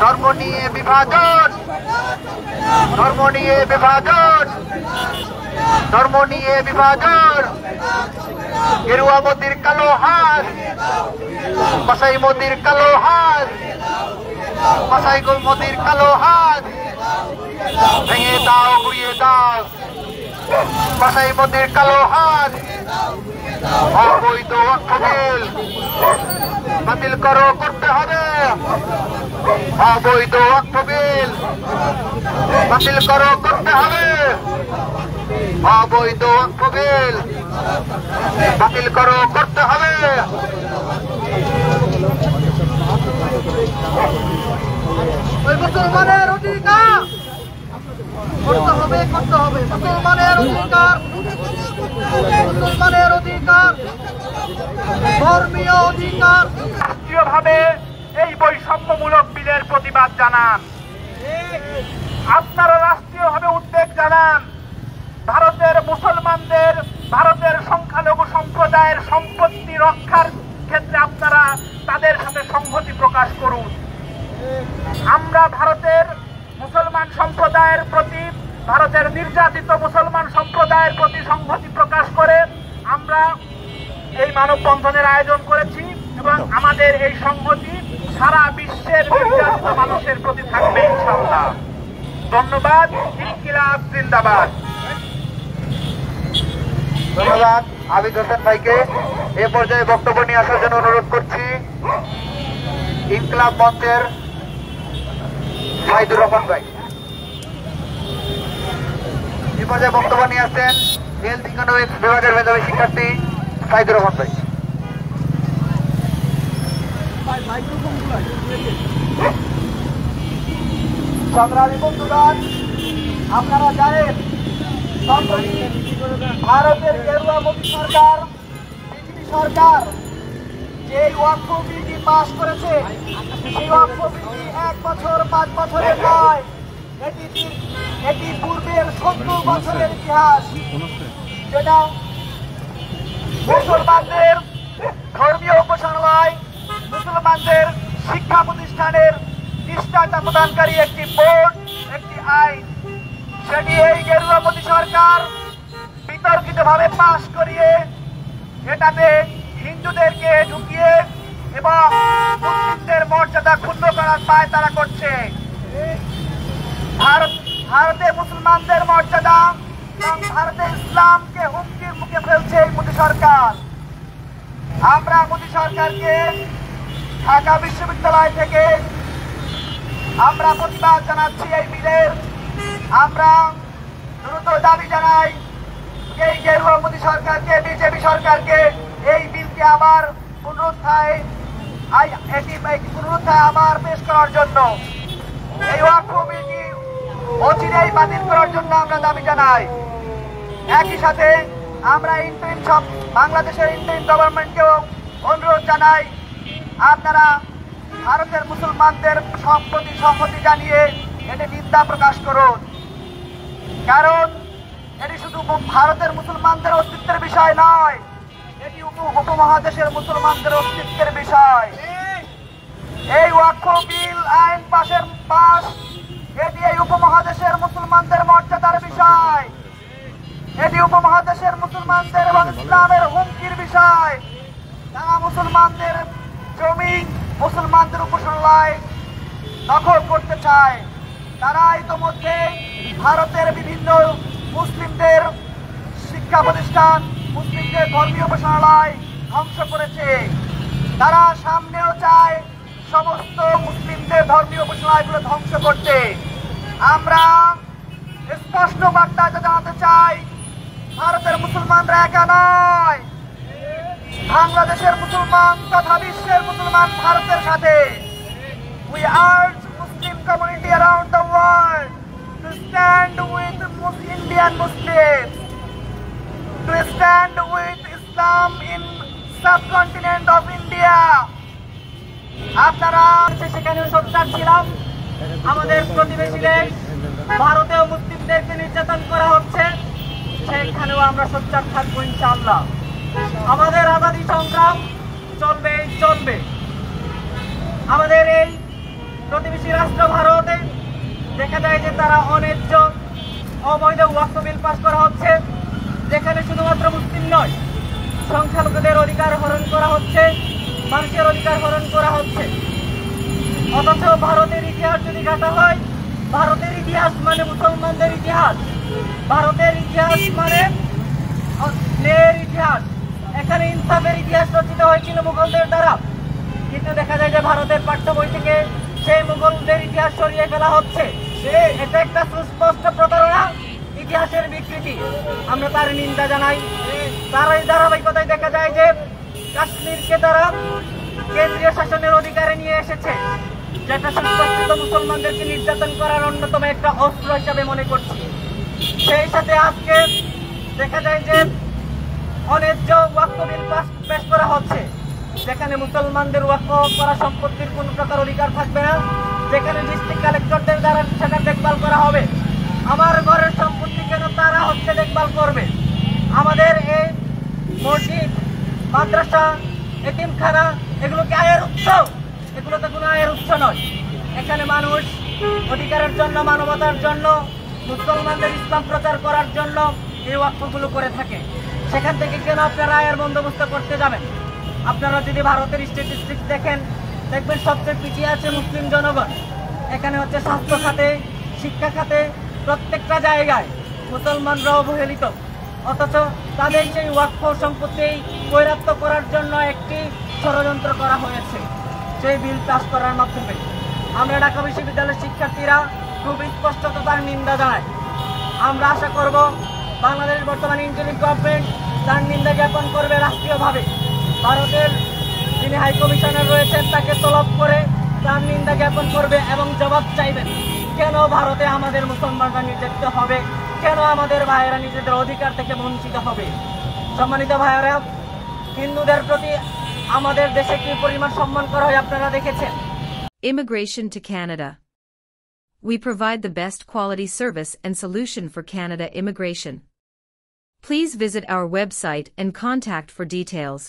ধর্ম নিয়ে বিভাজন, ধর্ম নিয়ে বিভাজন, ধর্ম নিয়ে বিভাজন। গেরুয়া মোদির কালো হাত, কসাই মোদির কালো হাত, কসাই মোদির কালো হাত ভেঙে দাও, ঘুরিয়ে দাও। কসাই মোদির কালো হাত। অবৈধ ওয়াকফ বিল বাতিল করো, করতে হবে। অবৈধ ওয়াকফ বিল বাতিল করো, করতে হবে। অবৈধ ওয়াকফ বিল বাতিল করো, করতে হবে। মুসলমানের অধিকার করতে হবে, করতে হবে। মুসলমানের অধিকার, মুসলমানের অধিকার, ধর্মীয় অধিকার। রাষ্ট্রীয়ভাবে এই বৈষম্যমূলক বিলের প্রতিবাদ জানান। আপনারা রাষ্ট্রীয়ভাবে উদ্বেগ জানান। ভারতের মুসলমানদের, ভারতের সংখ্যালঘু সম্প্রদায়ের সম্পত্তি রক্ষার ক্ষেত্রে আপনারা তাদের সাথে সংহতি প্রকাশ করুন। আমরা ভারতের মুসলমান সম্প্রদায়ের প্রতি, ভারতের নির্যাতিত মুসলমান সম্প্রদায়ের প্রতি সংহতি প্রকাশ করে আমরা এই মানববন্ধনের আয়োজন করেছি এবং আমাদের এই সংহতি সারা বিশ্বের নির্যাতিত মানুষের প্রতি থাকবে ইনশাআল্লাহ। ধন্যবাদ। ইনকিলাব জিন্দাবাদ। ধন্যবাদ আবিদ হোসেন ভাইকে। এ পর্যায়ে বক্তব্য নিয়ে আসার জন্য অনুরোধ করছি ইনকিলাব মঞ্চের সাইদুর রহমান ভাই। এ পর্যায়ে বক্তব্য নিয়ে আসছেন হেলথ ইকোনমিক্স বিভাগের মেধাবী শিক্ষার্থী সাইদুর রহমান ভাই। সংগ্রামী বন্ধুগণ, আপনারা জানেন ভারতের গেরুয়া মোদী সরকার, বিজেপি সরকার যে ওয়াকফ বিলটি পাস করেছে, সেই ওয়াকফ বিলটি 1 বছর 5 বছরের নয়, এটি পূর্বের 70 বছরের ইতিহাস, যেটা মুসলমানদের ধর্মীয় উপাসনালয়, মুসলমানদের শিক্ষা প্রতিষ্ঠানের নিষ্ঠাতা প্রদানকারী একটি বোর্ড, একটি আইন, সেটি এই গেরুয়া মোদী সরকার বিতর্কিতভাবে পাশ করিয়ে এটাতে হিন্দুদেরকে ঢুকিয়ে এবং মুসলিমদের মর্যাদা ক্ষুণ্ণ করার পায়তারা করছে। ভারতে মুসলমানদের মর্যাদা এবং ভারতে ইসলামকে হুমকির মুখে ফেলছে এই মোদী সরকার। আমরা মোদী সরকারকে ঢাকা বিশ্ববিদ্যালয় থেকে আমরা প্রতিবাদ জানাচ্ছি এই বিলের। আমরা দ্রুত দাবি জানাই এই গেরুয়া মোদী সরকারকে, বিজেপি সরকারকে এই বিলকে আবার পুনরুদ্ধায় আবার পেশ করার জন্য, এই ওয়াকফ বিলটি অচিরেই বাতিল করার জন্য আমরা দাবি জানাই। একই সাথে আমরা বাংলাদেশের ইন্টারিম গভর্নমেন্টকেও অনুরোধ জানাই, আপনারা ভারতের মুসলমানদের প্রতি সংহতি জানিয়ে এটি নিন্দা প্রকাশ করুন। কারণ এটি শুধু ভারতের মুসলমানদের অস্তিত্বের বিষয় নয়, এটি উপমহাদেশের মুসলমানদের অস্তিত্বের বিষয়। এই ওয়াকফ বিল আইন পাস এটি এই উপমহাদেশের মুসলমানদের মর্যাদার বিষয়, এটি উপমহাদেশের মুসলমানদের এবং ইসলামের হুমকির বিষয়। তারা মুসলমানদের জমি, মুসলমানদের উপাসনালয় দখল করতে চায়। তারা ইতোমধ্যে ভারতের বিভিন্ন মুসলিমদের শিক্ষা প্রতিষ্ঠান, মুসলিমদের ধর্মীয় উপাসনালয় ধ্বংস করেছে। তারা সামনেও চায় সমস্ত মুসলিমদের ধর্মীয় উপাসনালয়গুলো ধ্বংস করতে। আমরা স্পষ্ট বার্তা জানাতে চাই, ভারতের মুসলমানরা একা নয়, বাংলাদেশের মুসলমান তথা বিশ্বের মুসলমান ভারতের সাথে। We urge Muslim community around the world to stand with Indian Muslims, to stand with Islam in subcontinent of India. আপনারা সেখানে সোচ্চার ছিলাম। আমাদের প্রতিবেশী দেশ ভারতেও মুসলিমদেরকে নির্যাতন করা হচ্ছে, সেখানেও আমরা সোচ্চার থাকবো ইনশাআল্লাহ। আমাদের আজাদী সংগ্রাম চলবে। আমাদের এই প্রতিবেশী রাষ্ট্র যায় যে তারা অন্যায্য অবৈধ ওয়াকফ বিল পাস করা হচ্ছে, যেখানে শুধুমাত্র মুসলিম নয়, সংখ্যালঘুদের অধিকার হরণ করা হচ্ছে, মানুষের অধিকার হরণ করা হচ্ছে। অথচ ভারতের ইতিহাস যদি ঘাটা হয়, ভারতের ইতিহাস মানে মুসলমানদের ইতিহাস, ভারতের ইতিহাস মানে ন্যায়ের ইতিহাস। এখানে ইনসাফের ইতিহাস রচিত হয়েছিল মুঘলদের দ্বারা, কিন্তু দেখা যায় যে ভারতের পাঠ্য বই থেকে সেই মুঘলদের ইতিহাস সরিয়ে ফেলা হচ্ছে। এটা একটা সুস্পষ্ট প্রতারণা, ইতিহাসের বিকৃতি। আমরা তার নিন্দা জানাই। তার এই ধারাবাহিকতায় দেখা যায় যে কাশ্মীরকে তারা কেন্দ্রীয় শাসনের অধিকারে নিয়ে এসেছে, যেটা সুস্পষ্ট মুসলমানদেরকে নির্যাতন করার অন্যতম একটা অস্ত্র হিসাবে মনে করছি। সেই সাথে আজকে দেখা যায় যে অন্যায্য ওয়াকফ বিল পেশ করা হচ্ছে, যেখানে মুসলমানদের ওয়াকফ করা সম্পত্তির কোন প্রকার অধিকার থাকবে না, যেখানে ডিস্ট্রিক্ট কালেক্টরদের দ্বারা সেটা দেখভাল করা হবে। আমার ঘরের সম্পত্তি কেন তারা দেখভাল করবে? আমাদের এই মসজিদ, মাদ্রাসা, এতিমখানা এগুলো কি আয়ের উৎস? এগুলো তো কোনো আয়ের উৎস নয়। এখানে মানুষ অধিকারের জন্য, মানবতার জন্য, মুসলমানদের ইসলাম প্রচার করার জন্য এই ওয়াকফগুলো করে থাকে। সেখান থেকে কেন আপনারা আয়ের বন্দোবস্ত করতে যাবেন? আপনারা যদি ভারতের স্ট্যাটিস্টিক্স দেখেন, দেখবেন সবচেয়ে পিছিয়ে আছে মুসলিম জনগণ। এখানে স্বাস্থ্য খাতে, শিক্ষা খাতে, প্রত্যেকটা জায়গায় মুসলমানরা অবহেলিত। অথচ তাদের সেই ওয়াকফ সম্পত্তি বৈরাত্য করার জন্য একটি ষড়যন্ত্র করা হয়েছে সেই বিল পাস করার মাধ্যমে। আমরা ঢাকা বিশ্ববিদ্যালয়ের শিক্ষার্থীরা খুব স্পষ্টত তার নিন্দা জানাই। আমরা আশা করব বাংলাদেশ বর্তমান ইন্টারিম গভর্নমেন্ট তার নিন্দা জ্ঞাপন করবে রাষ্ট্রীয়ভাবে। ভারতের যিনি হাই কমিশনার রয়েছেন তাকে তলব করে তার নিন্দা জ্ঞাপন করবে এবং জবাব চাইবেন, কেন ভারতে আমাদের মুসলমানরা নির্যাতিত হবে, কেন আমাদের ভাইয়েরা নিজেদের অধিকার থেকে বঞ্চিত হবে। সম্মানিত ভাইয়েরা, হিন্দুদের প্রতি আমাদের দেশে কি পরিমাণ সম্মান করা হয় আপনারা দেখেছেন। Immigration to Canada. We provide the best quality service and solution for Canada immigration. Please visit our website and contact for details.